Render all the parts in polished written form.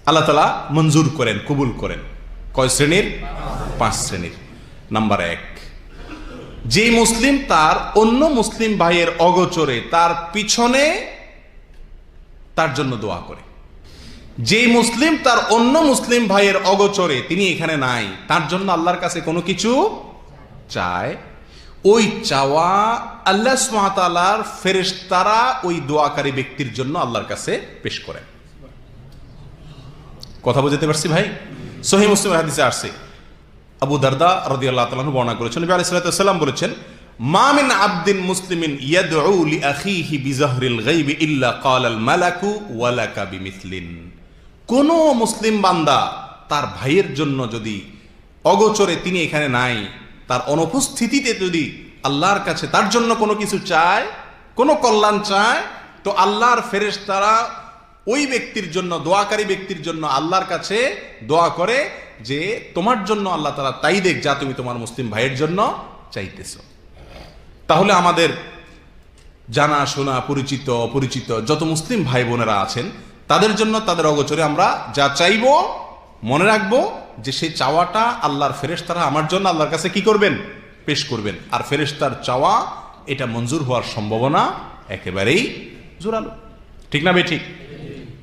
আল্লাহ তাআলা মঞ্জুর করেন, কবুল করেন। কয় শ্রেণীর? 5 শ্রেণীর। নাম্বার 1, যে মুসলিম তার অন্য মুসলিম ভাইয়ের অগোচরে তার পিছনে তার জন্য দোয়া করে। যে মুসলিম তার অন্য মুসলিম ভাইয়ের অগোচরে, তিনি এখানে নাই, তার জন্য আল্লাহর কাছে কোনো কিছু চায়, ওই চাওয়া আল্লাহ সুবহানাহু ওয়া তাআলার ফেরেশতারা ওই দোয়াকারী ব্যক্তির জন্য আল্লাহর কাছে পেশ করেন। কথা বুঝতে পারছি ভাই? সহিহ মুসলিমের হাদিসে আসছে, আবু দারদা রাদিয়াল্লাহু তাআলা বর্ণনা করেছেন, নবী আলাইহিস সালাতু ওয়াস সালাম বলেছেন, মা মিন আবদিন মুসলিমিন ইয়াদউ লিআখিহি বিযাহরিল গায়বি ইল্লা ক্বালাল মালাকু ওয়া লাকা বিমিসলিন। কোন মুসলিম বান্দা তার ভাইয়ের জন্য যদি অগোচরে, তিনি এখানে নাই, তার অনুপস্থিতিতে যদি আল্লাহর কাছে তার জন্য কোনো কিছু চায়, কোনো কল্যাণ চায়, তো আল্লাহর ফেরেশতারা ওই ব্যক্তির জন্য, দোয়াকারী ব্যক্তির জন্য আল্লাহর কাছে দোয়া করে যে তোমার জন্য আল্লাহ তাআলা তাই দেখ যা তুমি তোমার মুসলিম ভাইয়ের জন্য চাইতেছো। তাহলে আমাদের জানা শোনা, পরিচিত অপরিচিত যত মুসলিম ভাই বোনেরা আছেন, তাদের জন্য তাদের অগোচরে আমরা যা চাইবো, মনে রাখবো যে সেই চাওয়াটা আল্লাহর ফেরেশতারা আমার জন্য আল্লাহর কাছে কি করবেন? পেশ করবেন। আর ফেরেশতার চাওয়া এটা মঞ্জুর হওয়ার সম্ভাবনা একেবারেই জোরালো। ঠিক না বেঠিক?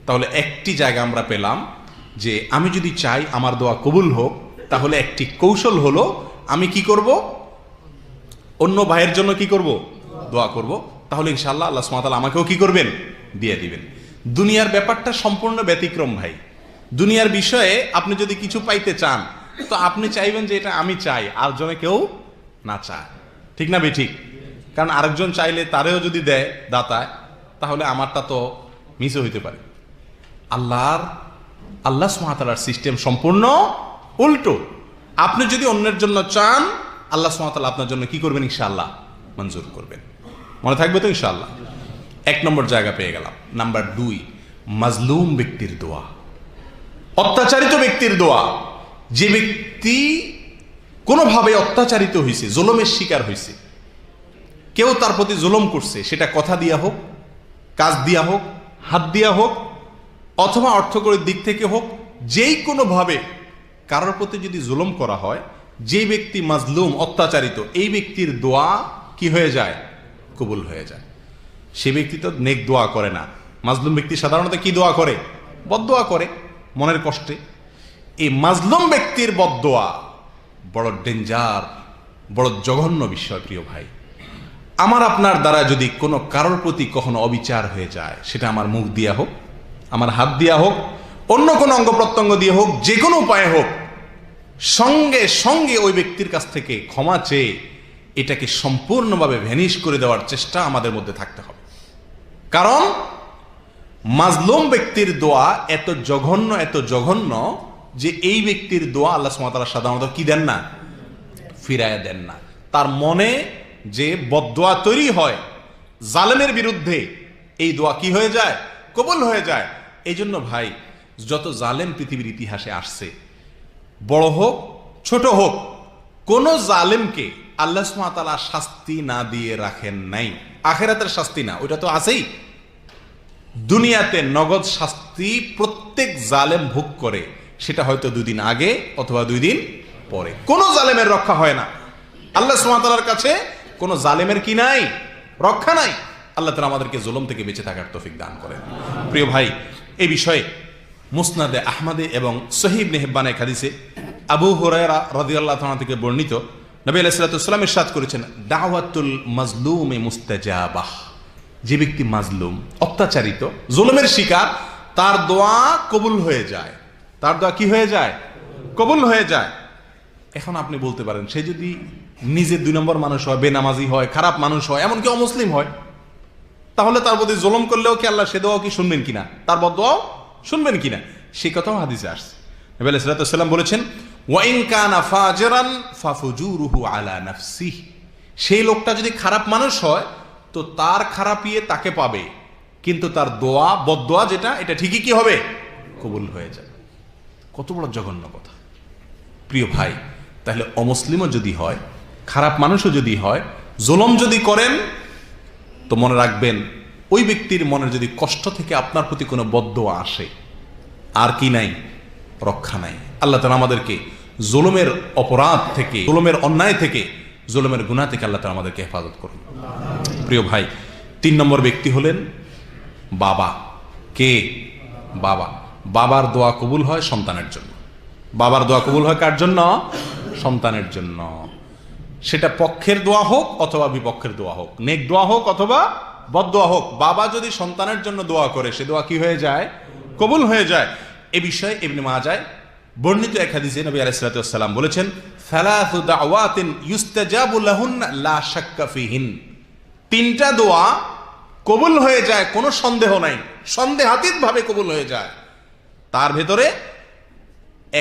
তাহলে একটি জায়গা আমরা পেলাম যে আমি যদি চাই আমার দোয়া কবুল হোক, তাহলে একটি কৌশল হলো আমি কি করব? অন্য ভাইয়ের জন্য কি করব? দোয়া করব। তাহলে ইনশাআল্লাহ আল্লাহ সুবহানাহু ওয়া তাআলা আমাকেও কি করবেন? দিয়ে দিবেন। দুনিয়ার ব্যাপারটা সম্পূর্ণ ব্যতিক্রম ভাই। দুনিয়ার বিষয়ে আপনি যদি কিছু পাইতে চান, তো আপনি চাইবেন যে এটা আমি চাই, আর জনে কেউ না চায়। ঠিক না বেঠিক? কারণ আরেকজন চাইলে তারেও যদি দেয় দাতায়, তাহলে আমারটা তো মিসও হইতে পারে। আল্লাহ সুবহানাহু ওয়া তাআলার সিস্টেম সম্পূর্ণ উল্টো। আপনি যদি অন্যের জন্য চান, আল্লাহ সুবহানাহু ওয়া তাআলা আপনার জন্য কি করবেন? ইনশাআল্লাহ মঞ্জুর করবেন। মনে থাকবে তো ইনশাআল্লাহ? 1 নম্বর জায়গা পেয়ে গেলাম। নাম্বার 2, মাজলুম ব্যক্তির দোয়া, অত্যাচারিত ব্যক্তির দোয়া। যে ব্যক্তি কোনোভাবে অত্যাচারিত হয়েছে, জুলুমের শিকার হয়েছে, কেউ তার প্রতি জুলুম করছে, সেটা কথা দিয়া হোক, কাজ দিয়া হোক, হাত দিয়া হোক, অথবা অর্থকরীর দিক থেকে হোক, যেই কোনোভাবে কারোর প্রতি যদি জুলুম করা হয়, যে ব্যক্তি মাজলুম, অত্যাচারিত, এই ব্যক্তির দোয়া কি হয়ে যায়? কবুল হয়ে যায়। সে ব্যক্তি তো নেক দোয়া করে না। মাজলুম ব্যক্তি সাধারণত কি দোয়া করে? বদদোয়া করে মনের কষ্টে। এই মাজলুম ব্যক্তির বদদোয়া বড় ডেঞ্জার, বড় জঘন্য বিষয়। প্রিয় ভাই, আমার আপনার দ্বারা যদি কোনো কারোর প্রতি কখনো অবিচার হয়ে যায়, সেটা আমার মুখ দিয়া হোক, আমার হাত দিয়া হোক, অন্য কোনো অঙ্গ প্রত্যঙ্গ দিয়ে হোক, যে কোনো উপায়ে হোক, সঙ্গে সঙ্গে ওই ব্যক্তির কাছ থেকে ক্ষমা চেয়ে এটাকে সম্পূর্ণভাবে ভ্যানিশ করে দেওয়ার চেষ্টা আমাদের মধ্যে থাকতে হবে। কারণ মাজলুম ব্যক্তির দোয়া এত জঘন্য, এত জঘন্য যে এই ব্যক্তির দোয়া আল্লাহ সুবহানাহু ওয়া তাআলা সাধারণত কি দেন না? ফিরায়া দেন না। তার মনে যে বদদোয়া তৈরি হয় জালেমের বিরুদ্ধে, এই দোয়া কি হয়ে যায়? কবুল হয়ে যায়। এই জন্য ভাই, যত জালেম পৃথিবীর ইতিহাসে আসছে, বড় হোক ছোট হোক, কোন জালেমকে আল্লাহ সুবহানাহু ওয়া তাআলা শাস্তি না দিয়ে রাখেন নাই। আখিরাতের শাস্তি না, ওইটা তো আছেই। দুনিয়াতে নগদ শাস্তি প্রত্যেক জালেম ভোগ করে, সেটা হয়তো 2 দিন আগে অথবা 2 দিন পরে। কোন জালেমের রক্ষা হয় না। আল্লাহ সুবহানাহু ওয়া তাআলার কাছে কোন জালেমের কি নাই? রক্ষা নাই। আল্লাহ তাআলা আমাদেরকে জুলুম থেকে বেঁচে থাকার তৌফিক দান করেন। প্রিয় ভাই, এই বিষয়ে মুসনাদে আহমদে এবং সহিহ ইবনে হিব্বানে হাদিসে আবু হুরায়রা রাদিয়াল্লাহু তাআলা থেকে বর্ণিত, নবী আলাইহিস সালাতু ওয়াস সালাম ইরশাদ করেছেন, দাওয়াতুল মাজলুমি মুস্তাজাবাহ। যে ব্যক্তি মাজলুম, অত্যাচারিত, জুলুমের শিকার, তার দোয়া কবুল হয়ে যায়। তার দোয়া কি হয়ে যায়? কবুল হয়ে যায়। এখন আপনি বলতে পারেন, সে যদি নিজে 2 নম্বর মানুষ হয়, বেনামাজি হয়, খারাপ মানুষ হয়, এমনকি অমুসলিম হয়, তাহলে তার প্রতি জুলুম করলেও কি আল্লাহ সে দোয়া কি শুনবেন কিনা? তার বদদোয়াও শুনবেন কিনা? সেই কথাও হাদিসে আসছে। নবী আলাইহিস সালাতু ওয়াস সালাম বলেছেন, ওয়া ইন কানা ফাজিরান ফাফুজুরুহু আলা নাফসিহি। সেই লোকটা যদি খারাপ মানুষ হয়, তো তার খারাপিয়ে তাকে পাবে, কিন্তু তার দোয়া, বদদোয়া যেটা, এটা ঠিকই কি হবে? কবুল হয়ে যাবে। কত বড় জঘন্য কথা প্রিয় ভাই। তাহলে অমুসলিমও যদি হয়, খারাপ মানুষও যদি হয়, জুলুম যদি করেন, তো মনে রাখবেন, ওই ব্যক্তির মনের যদি কষ্ট থেকে আপনার প্রতি কোনো বদদোয়া আসে, আর কি নাই? রক্ষা নাই। আল্লাহ তাআলা আমাদেরকে জুলুমের অপরাধ থেকে, জুলুমের অন্যায় থেকে, জুলুমের গুনাহ থেকে আল্লাহ তাআলা আমাদেরকে হেফাজত করুন। প্রিয় ভাই, 3 নম্বর ব্যক্তি হলেন বাবা। কে? বাবা। বাবার দোয়া কবুল হয় সন্তানের জন্য। বাবার দোয়া কবুল হয় কার জন্য? সন্তানের জন্য। সেটা পক্ষের দোয়া হোক অথবা বিপক্ষের দোয়া হোক, নেক দোয়া হোক অথবা বদ দোয়া হোক, বাবা যদি সন্তানের জন্য দোয়া করে সে দোয়া কি হয়ে যায়? কবুল হয়ে যায়। এ বিষয়ে ইবনে মাজাহ বর্ণিত এক হাদিসে নবী আলাইহিস সালাতু ওয়াস সালাম বলেছেন, সালাসু দাওয়াতিন ইউস্তাজাবু লাহুন্না লা শাক্কা ফিহিন। 3টা দোয়া কবুল হয়ে যায়, কোনো সন্দেহ নাই, সন্দেহাতীত ভাবে কবুল হয়ে যায়। তার ভেতরে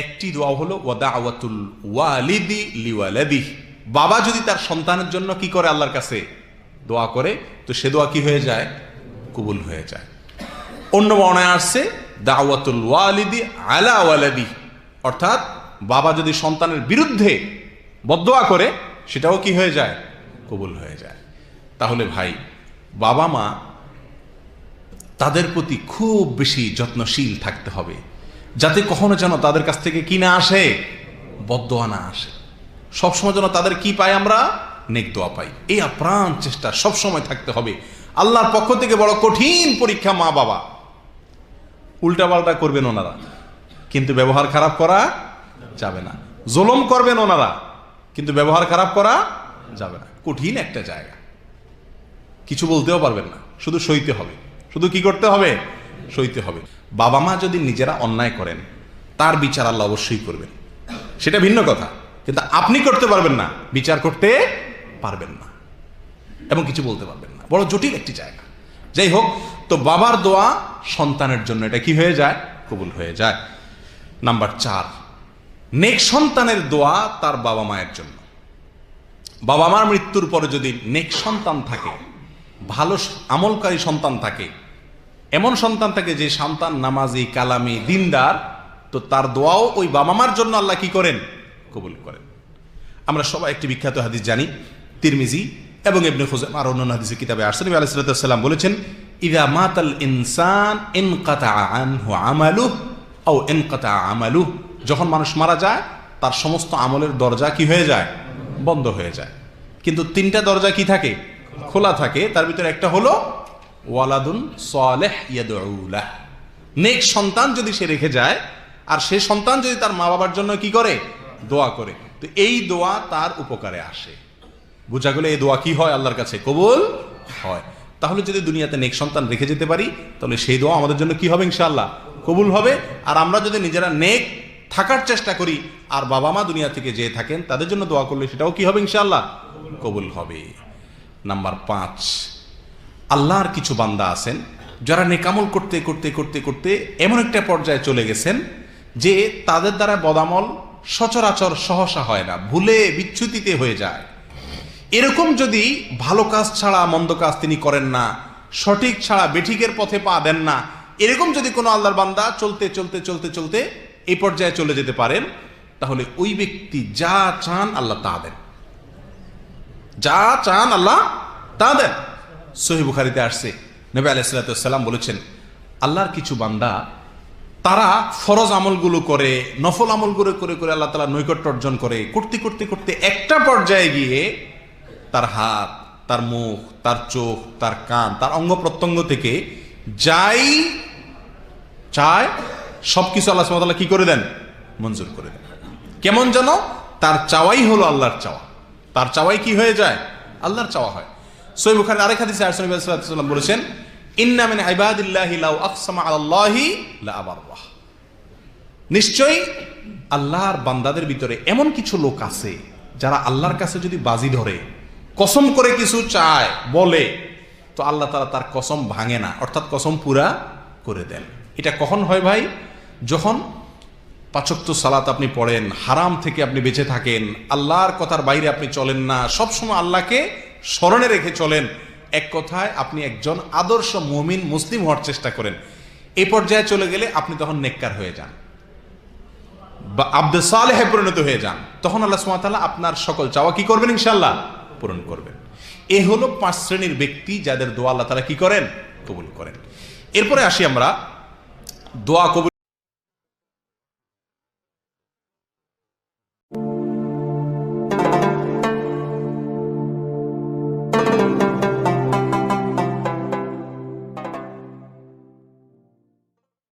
একটি দোয়া হলো ওয়া দাওয়াতুল ওয়ালিদি লিওয়ালাদিহি। বাবা যদি তার সন্তানের জন্য কি করে? আল্লাহর কাছে দোয়া করে, তো সে দোয়া কি হয়ে যায়? কবুল হয়ে যায়। অন্য বর্ণনায় আসছে দাওয়াতুল ওয়ালিদি আলা ওয়ালাদি, অর্থাৎ বাবা যদি সন্তানের বিরুদ্ধে বদদোয়া করে সেটাও কি হয়ে যায়? কবুল হয়ে যায়। তাহলে ভাই, বাবা মা তাদের প্রতি খুব বেশি যত্নশীল থাকতে হবে, যাতে কখনো যেন তাদের কাছ থেকে কি না আসে? বদদোয়া না আসে। সবসময় যেন তাদের কি পাই? আমরা নেক দোয়া পাই। এই আপ্রাণ চেষ্টা সবসময় থাকতে হবে। আল্লাহর পক্ষ থেকে বড় কঠিন পরীক্ষা মা বাবা। উল্টাপাল্টা করবেন ওনারা, কিন্তু ব্যবহার খারাপ করা যাবে না। জুলুম করবেন ওনারা, কিন্তু ব্যবহার খারাপ করা যাবে না। কঠিন একটা জায়গা, কিছু বলতেও পারবেন না, শুধু সইতে হবে। শুধু কি করতে হবে? সইতে হবে। বাবা মা যদি নিজেরা অন্যায় করেন তার বিচার আল্লাহ অবশ্যই করবেন, সেটা ভিন্ন কথা, কিন্তু আপনি করতে পারবেন না, বিচার করতে পারবেন না, এবং কিছু বলতে পারবেন না। বড় জটিল একটি জায়গা। যাই হোক, তো বাবার দোয়া সন্তানের জন্য এটা কি হয়ে যায়? কবুল হয়ে যায়। নাম্বার 4, নেক সন্তানের দোয়া তার বাবা মায়ের জন্য। বাবা মার মৃত্যুর পরে যদি নেক সন্তান থাকে, ভালো আমলকারী সন্তান থাকে, এমন সন্তান থাকে যে সন্তান নামাজি, কালামি, দিনদার, তো তার দোয়াও ওই বাবা মার জন্য আল্লাহ কি করেন? কবুল করেন। আমরা সবাই একটি বিখ্যাত হাদিস জানি, তিরমিজি এবং ইবনে খুজাইমা আর অন্যান্য হাদিসের কিতাবে আসছে। নবী আলাইহিস সালাতু ওয়াস সালাম বলেছেন, ইযা মাতাল ইনসান ইনকাতা আনহু আমালুহু আও ইনকাতা আমালুহু। যখন মানুষ মারা যায় তার সমস্ত আমলের দরজা কি হয়ে যায়? বন্ধ হয়ে যায়। কিন্তু 3টা দরজা কি থাকে? খোলা থাকে। তার ভিতরে একটা হলো ওয়ালাদুন সালেহ ইয়াদউ লাহ। নেক সন্তান যদি সে রেখে যায়, আর সে সন্তান যদি তার মা বাবার জন্য কি করে? দোয়া করে, তো এই দোয়া তার উপকারে আসে। বোঝা গেল এই দোয়া কি হয়? আল্লাহর কাছে কবুল হয়। তাহলে যদি দুনিয়াতে নেক সন্তান রেখে যেতে পারি, তাহলে সেই দোয়া আমাদের জন্য কি হবে? ইনশাআল্লাহ কবুল হবে। আর আমরা যদি নিজেরা নেক থাকার চেষ্টা করি, আর বাবা মা দুনিয়া থেকে যে থাকেন তাদের জন্য দোয়া করলে সেটাও কি হবে? ইনশাআল্লাহ কবুল হবে। নাম্বার 5, আল্লাহর কিছু বান্দা আছেন যারা নেকামল করতে করতে করতে করতে এমন একটা পর্যায়ে চলে গেছেন যে তাদের দ্বারা বদামল সচরাচর সহসা হয় না, ভুলে বিচ্যুতিতে হয়ে যায়। এরকম যদি ভালো কাজ ছাড়া মন্দ কাজ তিনি করেন না, সঠিক ছাড়া বেঠিকের পথে পা দেন না, এরকম যদি কোনো আল্লাহর বান্দা চলতে চলতে চলতে চলতে এই পর্যায়ে চলে যেতে পারেন, তাহলে ওই ব্যক্তি যা চান আল্লাহ তা দেন। যা চান আল্লাহ তা দেন। সহিহ বুখারীতে আসছে, নবী আলাইহিস সালাতু ওয়াস সালাম বলেছেন, আল্লাহর কিছু বান্দা তারা ফরজ আমলগুলো করে, নফল আমলগুলো করে করে আল্লাহ তাআলা নৈকট্য অর্জন করে, করতে করতে করতে একটা পর্যায়ে গিয়ে তার হাত, তার মুখ, তার চোখ, তার কান, তার অঙ্গ প্রত্যঙ্গ থেকে যাই চায় সবকিছু আল্লাহ সুবহানাহু ওয়া তাআলা কি করে দেন? মঞ্জুর করে দেন। কেমন যেন তার চাওয়াই হলো আল্লাহর চাওয়া, তার চাওয়াই কি হয়ে যায়? আল্লাহর চাওয়া হয়। সহিহ বুখারীর আরেক হাদিসে নবী সাল্লাল্লাহু আলাইহি ওয়াসাল্লাম বলেছেন, ইন্না মিন ইবাদিল্লাহি লাউ আকসামা আলাল্লাহি লা আবাররাহ। নিশ্চয়ই আল্লাহর বান্দাদের ভিতরে এমন কিছু লোক আছে যারা আল্লাহর কাছে যদি বাজি ধরে, কসম করে কিছু চায়, বলে, তো আল্লাহ তাআলা তার কসম ভাঙে না, অর্থাৎ কসম পুরা করে দেন। এটা কখন হয় ভাই? যখন 5 ওয়াক্ত সালাত আপনি পড়েন, হারাম থেকে আপনি বেঁচে থাকেন, আল্লাহর কথার বাইরে আপনি চলেন না, সবসময় আল্লাহকে স্মরণে রেখে চলেন, এক কথায় আপনি একজন আদর্শ মুমিন মুসলিম হওয়ার চেষ্টা করেন। এই পর্যায়ে চলে গেলে আপনি তখন নেককার হয়ে যান বা আব্দে সালেহে পরিণত হয়ে যান। তখন আল্লাহ সুবহানাহু ওয়া তাআলা আপনার সকল চাওয়া কি করবেন? ইনশাআল্লাহ পূরণ করবেন। এ হলো 5 শ্রেণীর ব্যক্তি যাদের দোয়া আল্লাহ তাআলা কি করেন? কবুল করেন। এরপরে আসি আমরা দোয়া কবুল